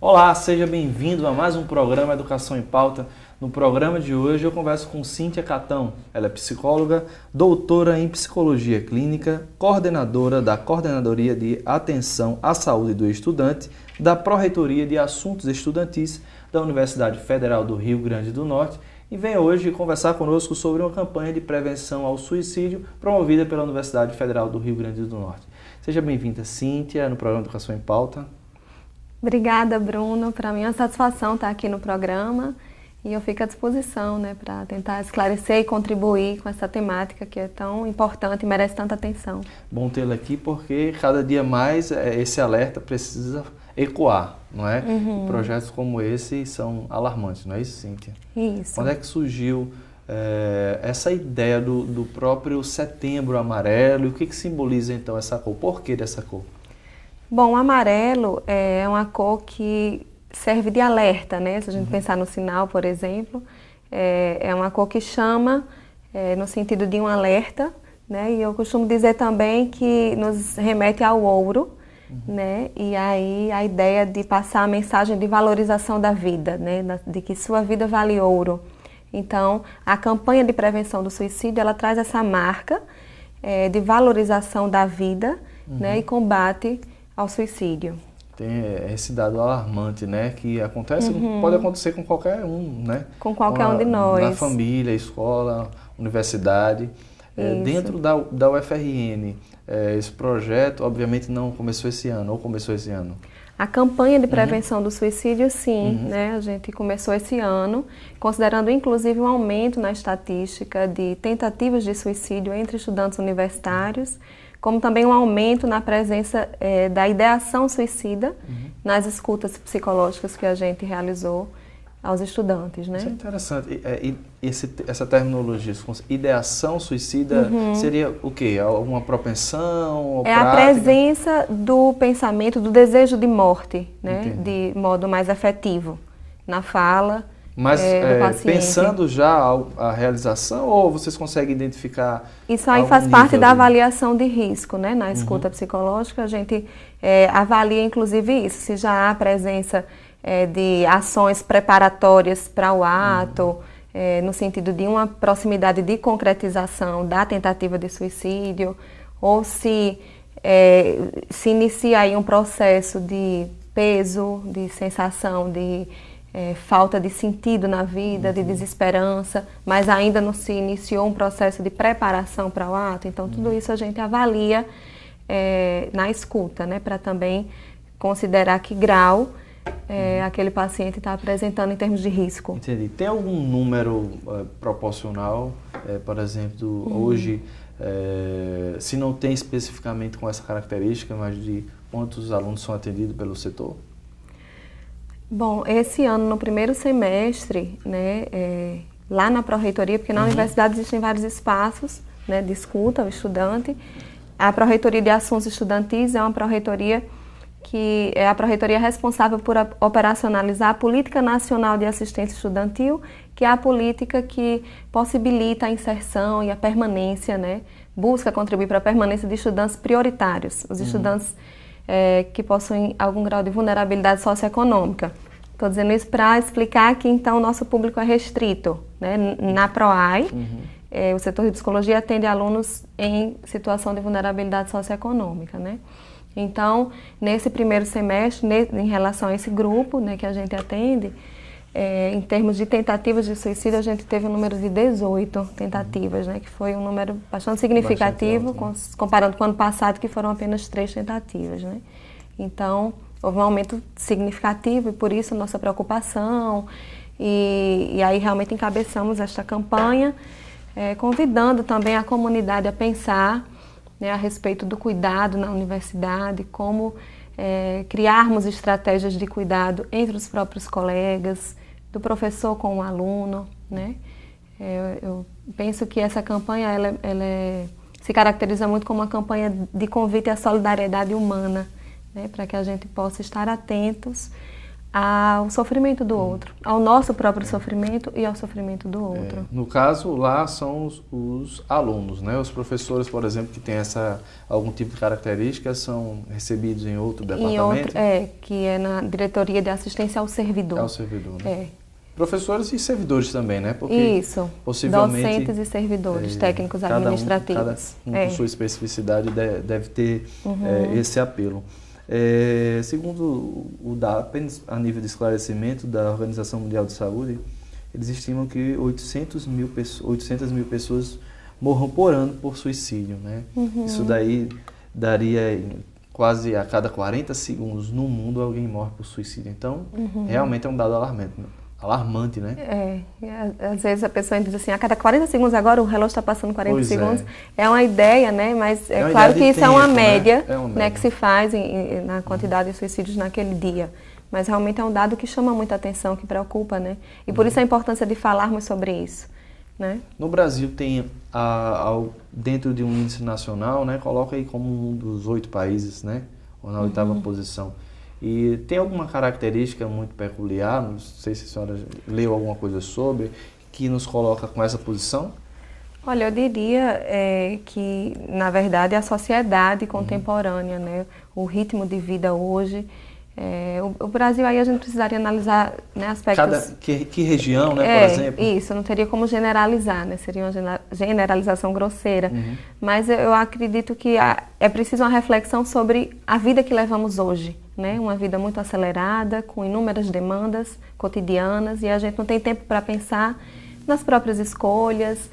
Olá, seja bem-vindo a mais um programa Educação em Pauta. No programa de hoje eu converso com Cíntia Catão. Ela é psicóloga, doutora em Psicologia Clínica, coordenadora da Coordenadoria de Atenção à Saúde do Estudante, da Pró-Reitoria de Assuntos Estudantis da Universidade Federal do Rio Grande do Norte e vem hoje conversar conosco sobre uma campanha de prevenção ao suicídio promovida pela Universidade Federal do Rio Grande do Norte. Seja bem-vinda, Cíntia, no programa Educação em Pauta. Obrigada, Bruno. Para mim é uma satisfação estar aqui no programa e eu fico à disposição, para tentar esclarecer e contribuir com essa temática que é tão importante e merece tanta atenção. Bom tê-la aqui porque cada dia mais esse alerta precisa ecoar, não é? Uhum. Projetos como esse são alarmantes, não é isso, Cíntia? Isso. Quando é que surgiu essa ideia do próprio Setembro Amarelo e o que simboliza então essa cor? Por que dessa cor? Bom, o amarelo é uma cor que serve de alerta, Se a gente pensar no sinal, por exemplo, é uma cor que chama no sentido de um alerta, E eu costumo dizer também que nos remete ao ouro, E aí a ideia de passar a mensagem de valorização da vida, De que sua vida vale ouro. Então, a campanha de prevenção do suicídio, ela traz essa marca de valorização da vida, E combate ao suicídio. Tem esse dado alarmante, que acontece, pode acontecer com qualquer um, Com qualquer um de nós. Na família, escola, universidade. Dentro da UFRN, esse projeto, obviamente, não começou esse ano, ou começou esse ano? A campanha de prevenção do suicídio, sim, A gente começou esse ano, considerando inclusive um aumento na estatística de tentativas de suicídio entre estudantes universitários, como também um aumento na presença da ideação suicida nas escutas psicológicas que a gente realizou aos estudantes, Isso é interessante. Essa terminologia, ideação suicida, seria o quê? Alguma propensão? É a presença do pensamento, do desejo de morte, De modo mais afetivo, na fala. Mas pensando já a realização ou vocês conseguem identificar? Isso aí faz parte da avaliação de risco, Na escuta psicológica a gente avalia inclusive isso, se já há presença de ações preparatórias para o ato, no sentido de uma proximidade de concretização da tentativa de suicídio, ou se inicia aí um processo de peso, de sensação de falta de sentido na vida, de desesperança, mas ainda não se iniciou um processo de preparação para o ato. Então, tudo isso a gente avalia na escuta, Para também considerar que grau aquele paciente está apresentando em termos de risco. Entendi. Tem algum número proporcional, por exemplo, hoje, se não tem especificamente com essa característica, mas de quantos alunos são atendidos pelo setor? Bom, esse ano, no primeiro semestre, lá na Pró-Reitoria, porque na universidade existem vários espaços de escuta ao estudante. A Pró-Reitoria de Assuntos Estudantis é uma pró-reitoria que é a pró-reitoria responsável por operacionalizar a Política Nacional de Assistência Estudantil, que é a política que possibilita a inserção e a permanência, busca contribuir para a permanência de estudantes prioritários, os estudantes que possuem algum grau de vulnerabilidade socioeconômica. Estou dizendo isso para explicar que, então, o nosso público é restrito. Na PROAI, o setor de psicologia atende alunos em situação de vulnerabilidade socioeconômica, Então, nesse primeiro semestre, em relação a esse grupo que a gente atende, em termos de tentativas de suicídio, a gente teve um número de 18 tentativas, que foi um número bastante significativo, comparando com o ano passado, que foram apenas 3 tentativas. Então, houve um aumento significativo e por isso nossa preocupação. E aí realmente encabeçamos esta campanha, convidando também a comunidade a pensar a respeito do cuidado na universidade, como criarmos estratégias de cuidado entre os próprios colegas, do professor com o aluno, Eu penso que essa campanha ela se caracteriza muito como uma campanha de convite à solidariedade humana, para que a gente possa estar atentos ao sofrimento do outro, ao nosso próprio sofrimento e ao sofrimento do outro. No caso, lá são os alunos, né? Os professores, por exemplo, que têm algum tipo de característica, são recebidos em outro departamento? Que é na Diretoria de Assistência ao Servidor. Ao servidor, né? Professores e servidores também, né? Porque isso, possivelmente, docentes e servidores, técnicos administrativos. Cada um com sua especificidade deve ter esse apelo. Segundo o apenas a nível de esclarecimento da Organização Mundial de Saúde, eles estimam que 800 mil pessoas morram por ano por suicídio, né? Isso daí daria quase a cada 40 segundos no mundo alguém morre por suicídio. Então, realmente é um dado alarmante, né? Às vezes a pessoa diz assim, a cada 40 segundos, agora o relógio está passando 40 segundos. É uma ideia, né? Mas é claro que isso é uma média, né? Que se faz na quantidade de suicídios naquele dia. Mas realmente é um dado que chama muita atenção, que preocupa, né? E por isso a importância de falarmos sobre isso, né? No Brasil tem, dentro de um índice nacional, né? Coloca aí como um dos 8 países, né? Ou na 8ª posição. E tem alguma característica muito peculiar, não sei se a senhora leu alguma coisa sobre, que nos coloca com essa posição? Olha, eu diria que, na verdade, a sociedade contemporânea, né? O ritmo de vida hoje. O Brasil, aí a gente precisaria analisar, né, aspectos... Que região, né, por exemplo? Isso, não teria como generalizar, né? Seria uma generalização grosseira. Mas eu acredito que é preciso uma reflexão sobre a vida que levamos hoje, né? Uma vida muito acelerada, com inúmeras demandas cotidianas, e a gente não tem tempo para pensar nas próprias escolhas,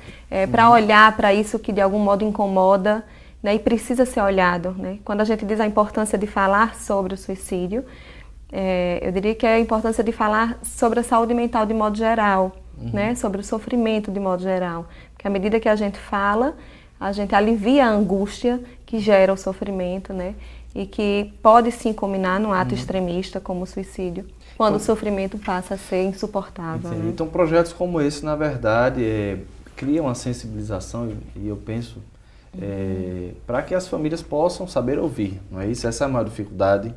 para olhar para isso que de algum modo incomoda, né, e precisa ser olhado, né? Quando a gente diz a importância de falar sobre o suicídio, eu diria que é a importância de falar sobre a saúde mental de modo geral, né? Sobre o sofrimento de modo geral. Porque à medida que a gente fala, a gente alivia a angústia que gera o sofrimento, né? E que pode sim culminar num ato extremista como o suicídio, quando o sofrimento passa a ser insuportável. Né? Então projetos como esse, na verdade, criam a sensibilização, e eu penso, para que as famílias possam saber ouvir, não é isso? Essa é a maior dificuldade,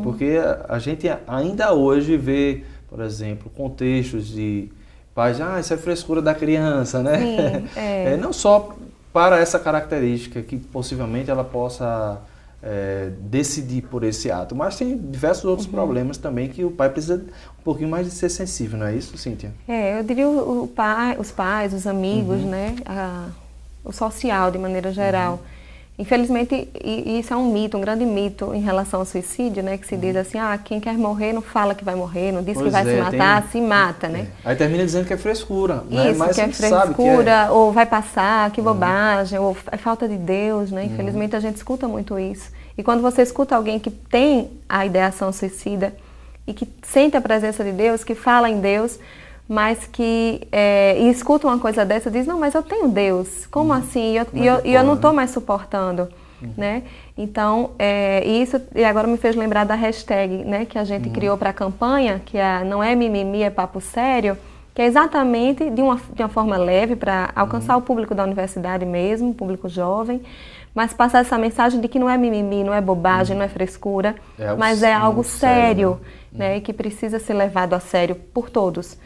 porque a gente ainda hoje vê, por exemplo, contextos de pais, isso é frescura da criança, né? Sim, não só para essa característica, que possivelmente ela possa decidir por esse ato, mas tem diversos outros problemas também que o pai precisa um pouquinho mais de ser sensível, não é isso, Cíntia? Eu diria os pais, os amigos, né? O social de maneira geral. Infelizmente, isso é um mito, um grande mito em relação ao suicídio, né? Que se diz assim, quem quer morrer não fala que vai morrer, não diz que vai se matar, se mata, né? Aí termina dizendo que é frescura, né? Isso, mas que é frescura, ou vai passar, que bobagem, ou é falta de Deus, né? Infelizmente a gente escuta muito isso. E quando você escuta alguém que tem a ideação suicida e que sente a presença de Deus, que fala em Deus, mas que e escuta uma coisa dessa, diz, não, mas eu tenho Deus, como assim? E eu não estou mais suportando, né? Então, e agora me fez lembrar da hashtag, né, que a gente criou para a campanha, que não é mimimi, é papo sério, que é exatamente de uma forma leve para alcançar o público da universidade mesmo, o público jovem, mas passar essa mensagem de que não é mimimi, não é bobagem, não é frescura, mas é algo sério, né, e que precisa ser levado a sério por todos.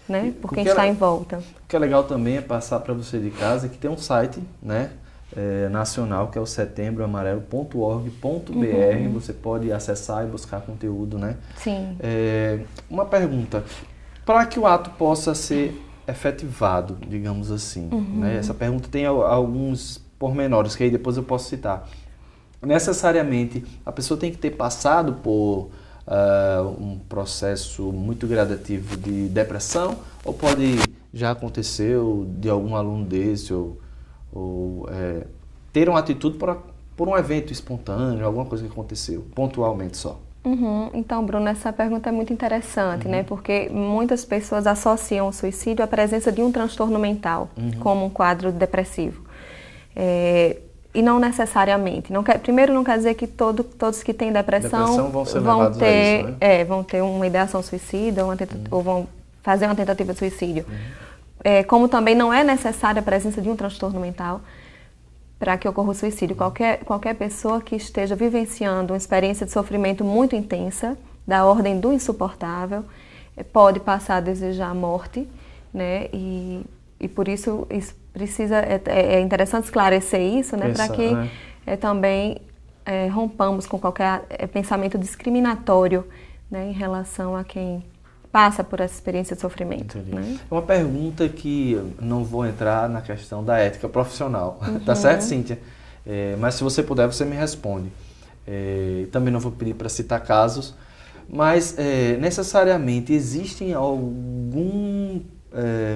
Né? Por quem está em volta. O que é legal também é passar para você de casa que tem um site, né, nacional, que é o setembroamarelo.org.br. Você pode acessar e buscar conteúdo, né? Sim. Uma pergunta. Para que o ato possa ser efetivado, digamos assim, né? Essa pergunta tem alguns pormenores que aí depois eu posso citar. Necessariamente, a pessoa tem que ter passado por um processo muito gradativo de depressão, ou pode já acontecer de algum aluno desse ou ter uma atitude por um evento espontâneo, alguma coisa que aconteceu, pontualmente só? Então, Bruno, essa pergunta é muito interessante, né? Porque muitas pessoas associam o suicídio à presença de um transtorno mental, como um quadro depressivo. E não necessariamente. Primeiro, não quer dizer que todos que têm depressão vão ter, isso, né? Vão ter uma ideação suicida ou vão fazer uma tentativa de suicídio. Como também não é necessária a presença de um transtorno mental para que ocorra o suicídio. Qualquer pessoa que esteja vivenciando uma experiência de sofrimento muito intensa, da ordem do insuportável, pode passar a desejar a morte, né? E por isso precisa, é interessante esclarecer isso, né? Para que também rompamos com qualquer pensamento discriminatório, né? Em relação a quem passa por essa experiência de sofrimento. Né? É uma pergunta que eu não vou entrar na questão da ética profissional, tá certo, Cíntia? Mas se você puder, você me responde. Também não vou pedir para citar casos, mas necessariamente existem algum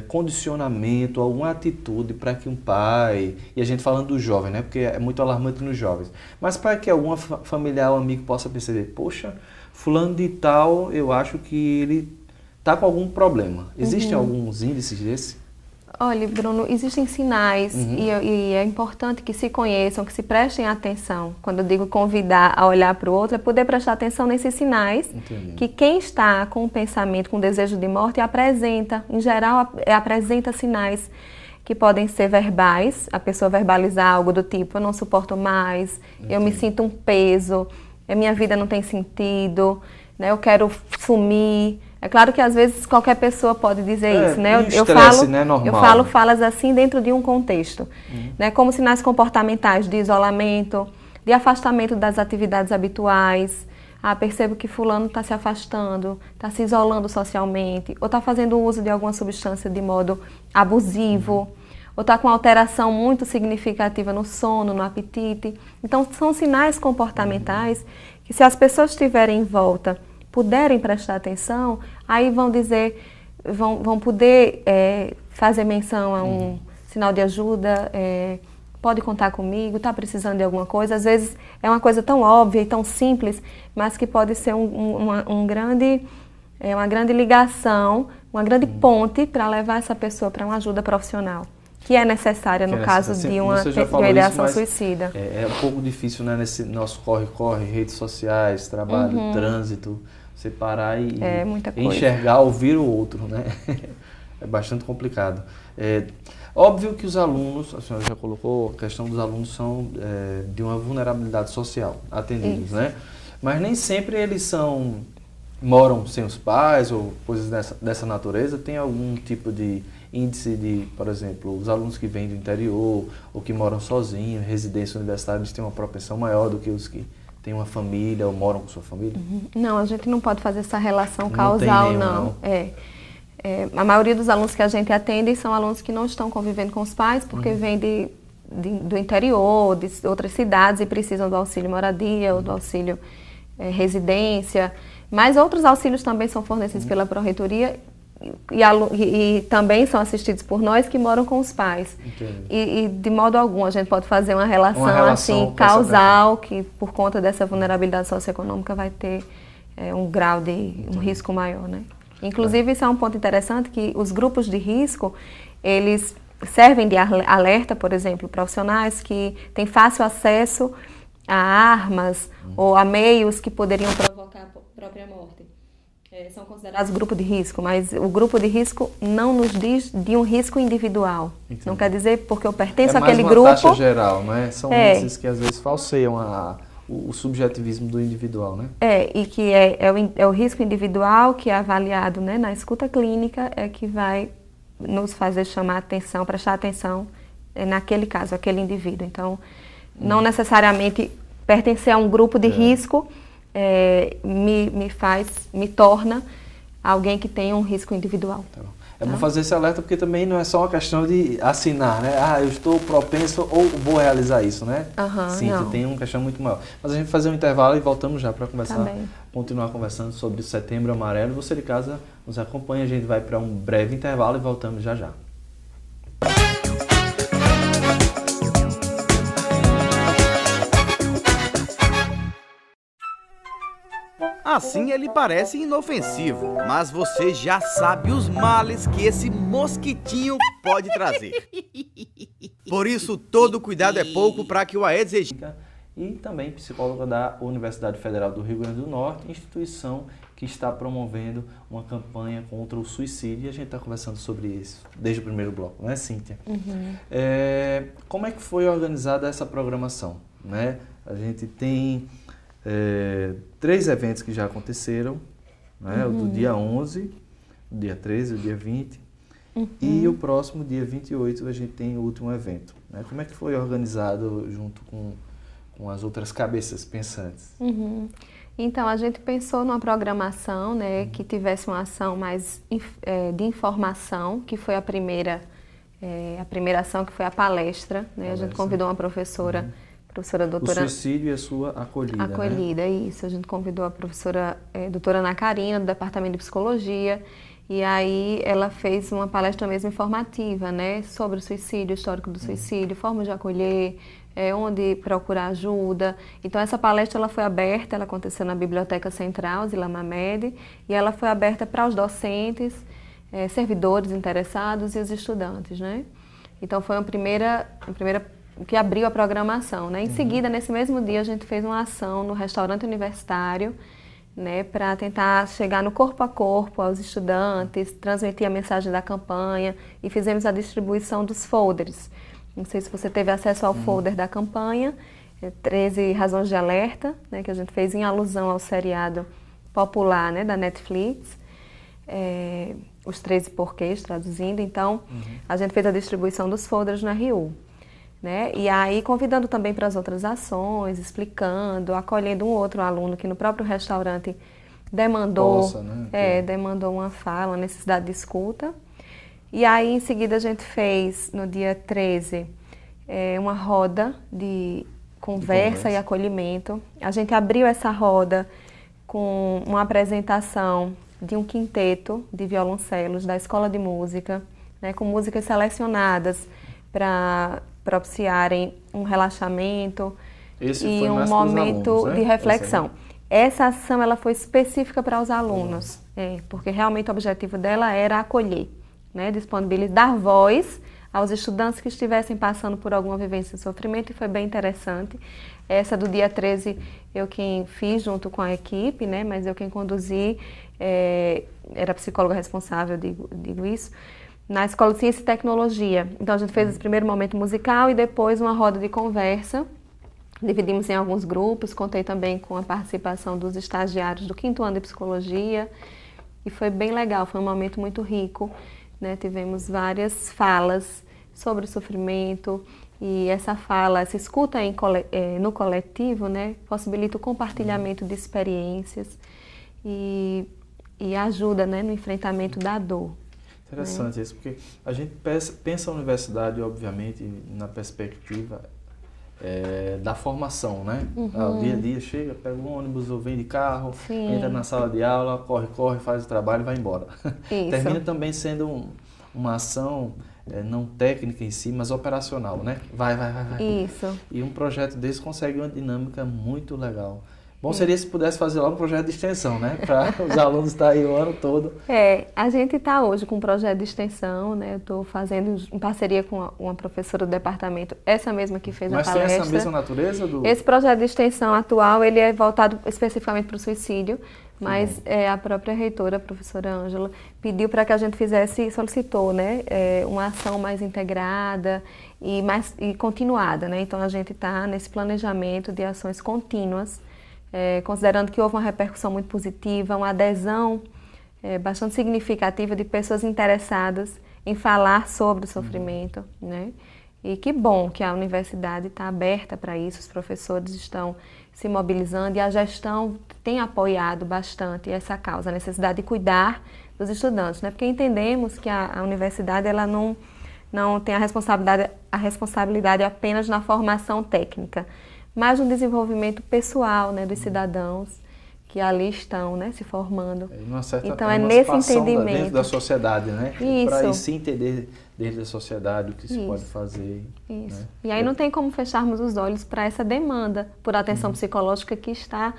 condicionamento, alguma atitude para que um pai, e a gente falando do jovem, né, porque é muito alarmante nos jovens, mas para que algum familiar ou amigo possa perceber, poxa, fulano de tal, eu acho que ele está com algum problema. Existem alguns índices desse? Olha, Bruno, existem sinais e é importante que se conheçam, que se prestem atenção. Quando eu digo convidar a olhar para o outro, é poder prestar atenção nesses sinais. Entendi. Que quem está com um pensamento, com desejo de morte, apresenta, em geral, apresenta sinais que podem ser verbais, a pessoa verbalizar algo do tipo, eu não suporto mais, eu me sinto um peso, a minha vida não tem sentido, né, eu quero sumir. É claro que às vezes qualquer pessoa pode dizer isso, né? Eu falo falas assim dentro de um contexto, né? Como sinais comportamentais de isolamento, de afastamento das atividades habituais. Percebo que fulano está se afastando, está se isolando socialmente, ou está fazendo uso de alguma substância de modo abusivo, ou está com alteração muito significativa no sono, no apetite. Então, são sinais comportamentais que, se as pessoas estiverem em volta, puderem prestar atenção, aí vão dizer, vão poder fazer menção a um sinal de ajuda, pode contar comigo, está precisando de alguma coisa. Às vezes é uma coisa tão óbvia e tão simples, mas que pode ser uma grande ligação, uma grande ponte para levar essa pessoa para uma ajuda profissional, que é necessária no caso de uma ideação suicida. É um pouco difícil, né, nesse nosso corre-corre, redes sociais, trabalho, trânsito, você parar e enxergar, ouvir o outro, né? É bastante complicado. Óbvio que os alunos, a senhora já colocou, a questão dos alunos são de uma vulnerabilidade social, atendidos, né? Mas nem sempre eles moram sem os pais ou coisas dessa natureza. Tem algum tipo de índice de, por exemplo, os alunos que vêm do interior ou que moram sozinhos, residência universitária, eles têm uma propensão maior do que os que têm uma família ou moram com sua família? Não, a gente não pode fazer essa relação causal, não. A maioria dos alunos que a gente atende são alunos que não estão convivendo com os pais porque vêm do interior, de outras cidades e precisam do auxílio moradia ou do auxílio residência. Mas outros auxílios também são fornecidos pela Pró-Reitoria e também são assistidos por nós que moram com os pais. E de modo algum a gente pode fazer uma relação assim, causal, que por conta dessa vulnerabilidade socioeconômica vai ter um grau de um risco maior, né? Inclusive, isso é um ponto interessante, que os grupos de risco, eles servem de alerta, por exemplo, profissionais que têm fácil acesso a armas ou a meios que poderiam provocar a própria morte. São considerados grupo de risco, mas o grupo de risco não nos diz de um risco individual. Entendi. Não quer dizer porque eu pertenço àquele grupo... É mais uma taxa geral, né? São índices que às vezes falseiam o subjetivismo do individual, né? E que é o risco individual que é avaliado, né, na escuta clínica, que vai nos fazer chamar atenção, prestar atenção naquele caso, aquele indivíduo. Então, não necessariamente pertencer a um grupo de risco me torna alguém que tem um risco individual. Tá bom. Bom fazer esse alerta porque também não é só uma questão de assinar, né? Eu estou propenso ou vou realizar isso, né? Sim, tem uma questão muito maior. Mas a gente vai fazer um intervalo e voltamos já para continuar conversando sobre o Setembro Amarelo. Você de casa nos acompanha, a gente vai para um breve intervalo e voltamos já já. Assim ele parece inofensivo, mas você já sabe os males que esse mosquitinho pode trazer. Por isso, todo cuidado é pouco para que o Aedes aegypti... E também psicóloga da Universidade Federal do Rio Grande do Norte, instituição que está promovendo uma campanha contra o suicídio. E a gente está conversando sobre isso desde o primeiro bloco, não é, Cíntia? Como é que foi organizada essa programação, né? A gente tem 3 eventos que já aconteceram, né? O do dia 11, o dia 13, o dia 20, e o próximo dia 28 a gente tem o último evento. Né? Como é que foi organizado junto com as outras cabeças pensantes? Então, a gente pensou numa programação, né, que tivesse uma ação mais de informação, que foi a primeira ação, que foi a palestra. Né? A gente convidou uma professora doutora... O suicídio e a sua acolhida, Acolhida, né? Isso. A gente convidou a professora doutora Ana Karina, do Departamento de Psicologia, e aí ela fez uma palestra mesmo informativa, né, sobre o suicídio, o histórico do suicídio, formas de acolher, onde procurar ajuda. Então, essa palestra ela foi aberta, ela aconteceu na Biblioteca Central, Zila Mamed, e ela foi aberta para os docentes, servidores interessados e os estudantes, né? Então, foi a primeira que abriu a programação, né? Em seguida, nesse mesmo dia, a gente fez uma ação no restaurante universitário, né, para tentar chegar no corpo a corpo aos estudantes, transmitir a mensagem da campanha, e fizemos a distribuição dos folders. Não sei se você teve acesso ao folder da campanha, 13 Razões de Alerta, né, que a gente fez em alusão ao seriado popular, né, da Netflix, os 13 porquês, traduzindo. Então, a gente fez a distribuição dos folders na RU. Né? E aí convidando também para as outras ações, explicando, acolhendo um outro aluno que no próprio restaurante demandou, demandou uma fala, uma necessidade de escuta. E aí em seguida a gente fez no dia 13 uma roda de conversa e acolhimento. A gente abriu essa roda com uma apresentação de um quinteto de violoncelos da Escola de Música, né, com músicas selecionadas para propiciarem um relaxamento e um momento alunos, né? De reflexão. Essa ação ela foi específica para os alunos, porque realmente o objetivo dela era acolher, né, disponibilizar, dar voz aos estudantes que estivessem passando por alguma vivência de sofrimento, e foi bem interessante. Essa do dia 13 eu quem fiz junto com a equipe, né, mas eu quem conduzi, era a psicóloga responsável, digo isso, na Escola de Ciência e Tecnologia. Então, a gente fez esse primeiro momento musical e depois uma roda de conversa. Dividimos em alguns grupos, contei também com a participação dos estagiários do 5º ano de Psicologia. E foi bem legal, foi um momento muito rico, né? Tivemos várias falas sobre o sofrimento, e essa escuta no coletivo, né, possibilita o compartilhamento de experiências e ajuda, né, no enfrentamento da dor. Interessante isso, porque a gente pensa a universidade, obviamente, na perspectiva da formação, né? O dia a dia chega, pega um ônibus ou vem de carro, entra na sala de aula, corre, faz o trabalho e vai embora. Termina também sendo uma ação não técnica em si, mas operacional, né? Vai. Isso. E um projeto desse consegue uma dinâmica muito legal. Bom seria se pudesse fazer lá um projeto de extensão, né? Para os alunos estarem aí o ano todo. A gente está hoje com um projeto de extensão, né? Eu estou fazendo em parceria com uma professora do departamento, essa mesma que fez a palestra. Mas tem essa mesma natureza? Esse projeto de extensão atual, ele é voltado especificamente para o suicídio, mas a própria reitora, a professora Ângela, pediu para que a gente solicitou, né? Uma ação mais integrada e continuada, né? Então, a gente está nesse planejamento de ações contínuas, considerando que houve uma repercussão muito positiva, uma adesão bastante significativa de pessoas interessadas em falar sobre o sofrimento, né? E que bom que a universidade está aberta para isso, os professores estão se mobilizando e a gestão tem apoiado bastante essa causa, a necessidade de cuidar dos estudantes, né? Porque entendemos que a universidade ela não tem a responsabilidade apenas na formação técnica, mas no desenvolvimento pessoal, né, dos cidadãos que ali estão, né, se formando. Então, nesse entendimento dentro da sociedade, né? Isso. Para se entender dentro da sociedade o que se pode fazer. Isso. Né? E aí não tem como fecharmos os olhos para essa demanda por atenção psicológica que está,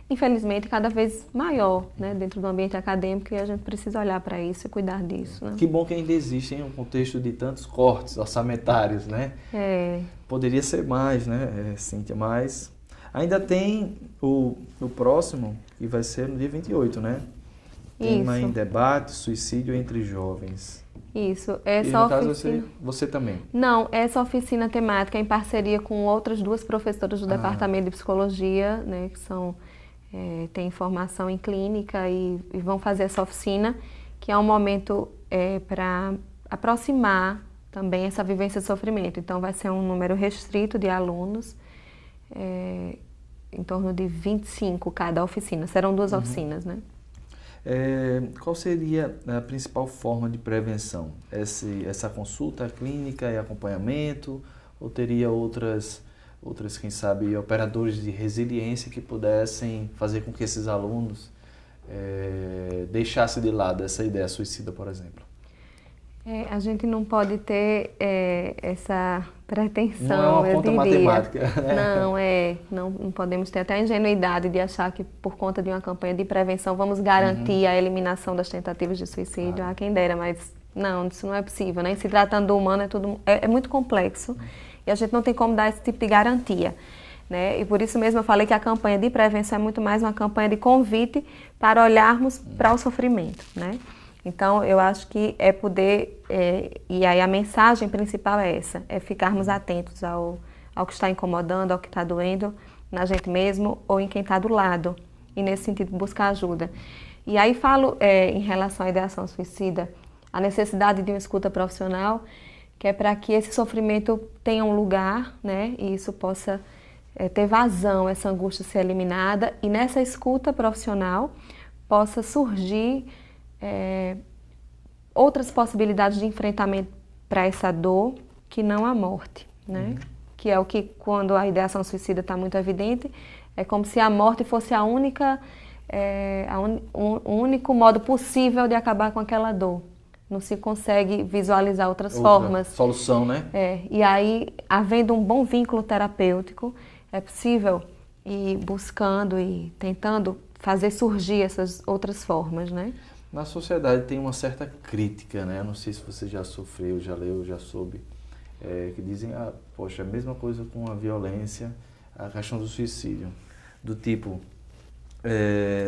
infelizmente, cada vez maior, né, dentro do ambiente acadêmico, e a gente precisa olhar para isso e cuidar disso. Né? Que bom que ainda existe um contexto de tantos cortes orçamentários, né? Poderia ser mais, né, Cíntia, mas ainda tem o próximo, que vai ser no dia 28, né? Tema Isso. em debate, suicídio entre jovens. Isso. E Essa no caso oficina... você também. Não, essa oficina temática é em parceria com outras duas professoras do Departamento de Psicologia, né, que são, têm formação em clínica e vão fazer essa oficina, que é um momento para aproximar também essa vivência de sofrimento. Então, vai ser um número restrito de alunos, em torno de 25 cada oficina. Serão duas oficinas, né? Qual seria a principal forma de prevenção? Essa consulta clínica e acompanhamento? Ou teria outras, quem sabe, operadores de resiliência que pudessem fazer com que esses alunos deixassem de lado essa ideia suicida, por exemplo? A gente não pode ter essa pretensão, não é uma conta matemática. Não podemos ter até a ingenuidade de achar que por conta de uma campanha de prevenção vamos garantir a eliminação das tentativas de suicídio. Claro. Quem dera, mas não, isso não é possível, né? Se tratando do humano é muito complexo e a gente não tem como dar esse tipo de garantia, né? E por isso mesmo eu falei que a campanha de prevenção é muito mais uma campanha de convite para olharmos para o sofrimento, né? Então, eu acho que e aí a mensagem principal é essa, é ficarmos atentos ao que está incomodando, ao que está doendo na gente mesmo ou em quem está do lado, e nesse sentido buscar ajuda. E aí falo em relação à ideação suicida, a necessidade de uma escuta profissional, que é para que esse sofrimento tenha um lugar, né, e isso possa ter vazão, essa angústia ser eliminada, e nessa escuta profissional possa surgir outras possibilidades de enfrentamento para essa dor que não a morte, né? Que é o que, quando a ideação suicida está muito evidente, é como se a morte fosse o único modo possível de acabar com aquela dor. Não se consegue visualizar outras formas. Solução, né? E aí, havendo um bom vínculo terapêutico, é possível ir buscando e tentando fazer surgir essas outras formas, né? Na sociedade tem uma certa crítica, né? Não sei se você já sofreu, já leu, já soube, que dizem, poxa, a mesma coisa com a violência, a questão do suicídio. Do tipo,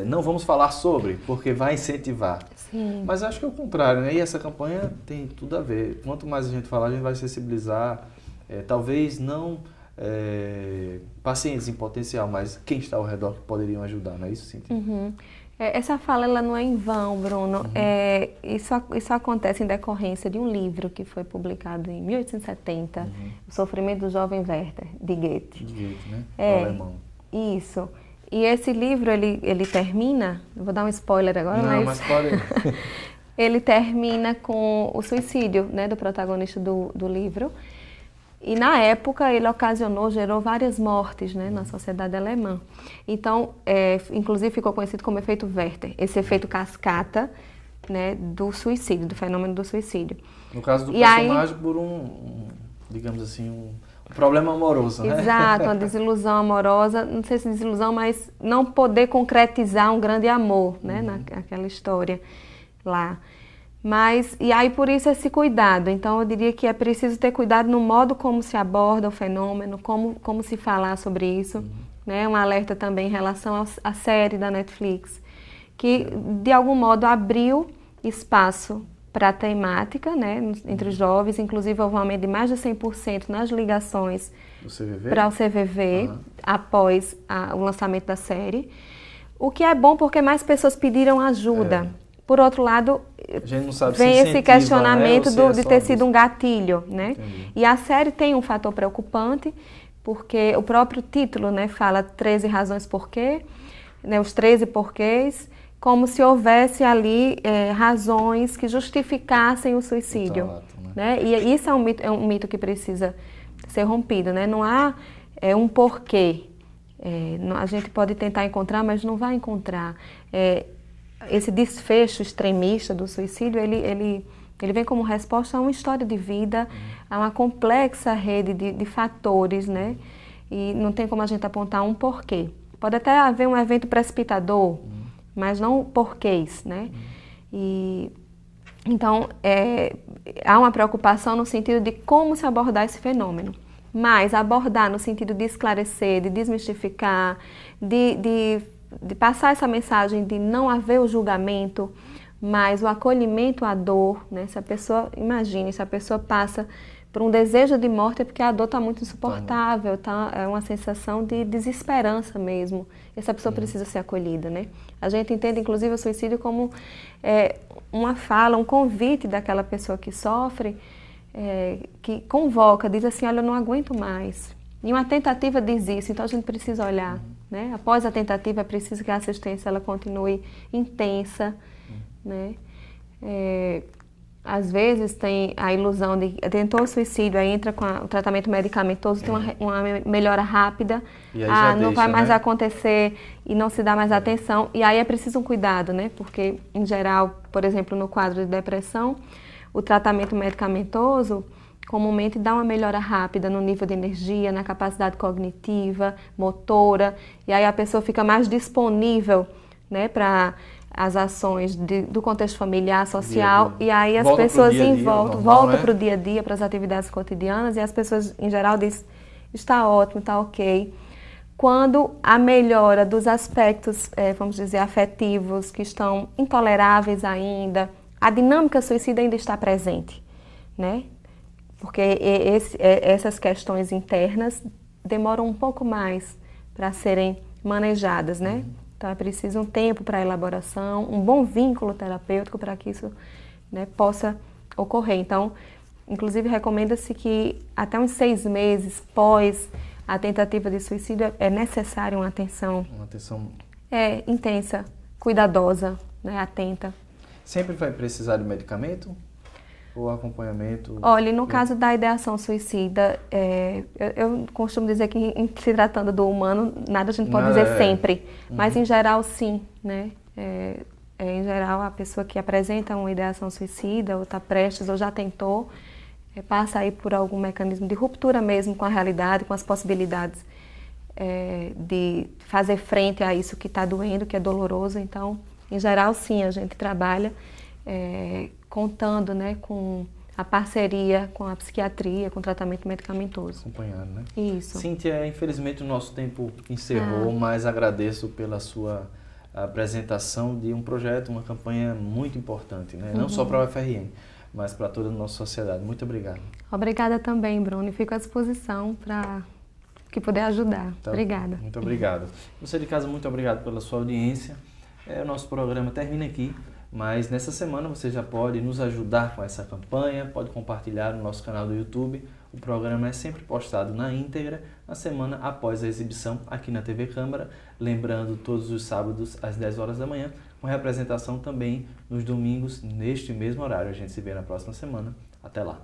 não vamos falar sobre, porque vai incentivar. Sim. Mas acho que é o contrário, né? E essa campanha tem tudo a ver. Quanto mais a gente falar, a gente vai sensibilizar, talvez não pacientes em potencial, mas quem está ao redor que poderiam ajudar, não é isso, Cíntia? Uhum. Essa fala ela não é em vão, Bruno. Isso acontece em decorrência de um livro que foi publicado em 1870, O Sofrimento do Jovem Werther, de Goethe. De Goethe, né? O alemão. Isso. E esse livro, ele termina, vou dar um spoiler agora, mas pode... Ele termina com o suicídio, né, do protagonista do livro. E na época ele gerou várias mortes, né, na sociedade alemã. Então, inclusive ficou conhecido como efeito Werther, esse efeito cascata, né, do suicídio, do fenômeno do suicídio. No caso do personagem, por digamos assim, um problema amoroso, né? Exato, uma desilusão amorosa, não sei se desilusão, mas não poder concretizar um grande amor, né, naquela história lá. E aí por isso esse cuidado, então eu diria que é preciso ter cuidado no modo como se aborda o fenômeno, como se falar sobre isso, né? Um alerta também em relação à série da Netflix, que de algum modo abriu espaço para a temática, né, entre os jovens, inclusive houve um aumento de mais de 100% nas ligações para o CVV após o lançamento da série, o que é bom porque mais pessoas pediram ajuda. Por outro lado, vem esse questionamento de ter sido um gatilho, né? E a série tem um fator preocupante, porque o próprio título, né, fala 13 razões por quê, né, os 13 porquês, como se houvesse ali razões que justificassem o suicídio. Exato, né? E isso é um mito que precisa ser rompido, né? Não há um porquê. A gente pode tentar encontrar, mas não vai encontrar. Esse desfecho extremista do suicídio, ele vem como resposta a uma história de vida, a uma complexa rede de fatores, né? E não tem como a gente apontar um porquê. Pode até haver um evento precipitador, mas não porquês, né? Então, há uma preocupação no sentido de como se abordar esse fenômeno. Mas abordar no sentido de esclarecer, de desmistificar, de de passar essa mensagem de não haver o julgamento, mas o acolhimento à dor, né? Se a pessoa, imagine, se a pessoa passa por um desejo de morte é porque a dor está muito insuportável, é uma sensação de desesperança mesmo. Essa pessoa precisa ser acolhida, né? A gente entende, inclusive, o suicídio como uma fala, um convite daquela pessoa que sofre, que convoca, diz assim, olha, eu não aguento mais. E uma tentativa diz isso, então a gente precisa olhar, né? Após a tentativa é preciso que a assistência ela continue intensa, né? Às vezes tem a ilusão de tentou o suicídio, aí entra com o tratamento medicamentoso, tem uma melhora rápida, e aí não vai mais né? acontecer e não se dá mais atenção. E aí é preciso um cuidado, né? Porque, em geral, por exemplo, no quadro de depressão, o tratamento medicamentoso comumente dá uma melhora rápida no nível de energia, na capacidade cognitiva, motora, e aí a pessoa fica mais disponível, né, para as ações do contexto familiar, social, e aí as pessoas voltam para o dia a dia, para as atividades cotidianas, e as pessoas, em geral, dizem, está ótimo, está ok. Quando a melhora dos aspectos, vamos dizer, afetivos, que estão intoleráveis ainda, a dinâmica suicida ainda está presente, né? Porque essas questões internas demoram um pouco mais para serem manejadas, né? Então é preciso um tempo para a elaboração, um bom vínculo terapêutico para que isso, né, possa ocorrer. Então, inclusive recomenda-se que até uns 6 meses pós a tentativa de suicídio é necessária uma atenção. Uma atenção intensa, cuidadosa, né, atenta. Sempre vai precisar de medicamento? Ou acompanhamento? Olha, no caso da ideação suicida, eu costumo dizer que se tratando do humano, nada a gente pode dizer sempre, mas em geral sim, né? Em geral, a pessoa que apresenta uma ideação suicida, ou está prestes, ou já tentou, passa aí por algum mecanismo de ruptura mesmo com a realidade, com as possibilidades de fazer frente a isso que está doendo, que é doloroso. Então, em geral, sim, a gente trabalha contando, né, com a parceria com a psiquiatria, com o tratamento medicamentoso. Acompanhando, né? Isso. Cíntia, infelizmente o nosso tempo encerrou, mas agradeço pela sua apresentação de um projeto, uma campanha muito importante, né? Não só para a UFRN, mas para toda a nossa sociedade. Muito obrigado. Obrigada também, Bruno. Fico à disposição para que puder ajudar. Então, obrigada. Muito obrigado. Você de casa, muito obrigado pela sua audiência. O nosso programa termina aqui. Mas nessa semana você já pode nos ajudar com essa campanha, pode compartilhar no nosso canal do YouTube. O programa é sempre postado na íntegra, na semana após a exibição aqui na TV Câmara. Lembrando, todos os sábados às 10 horas da manhã, com representação também nos domingos neste mesmo horário. A gente se vê na próxima semana. Até lá!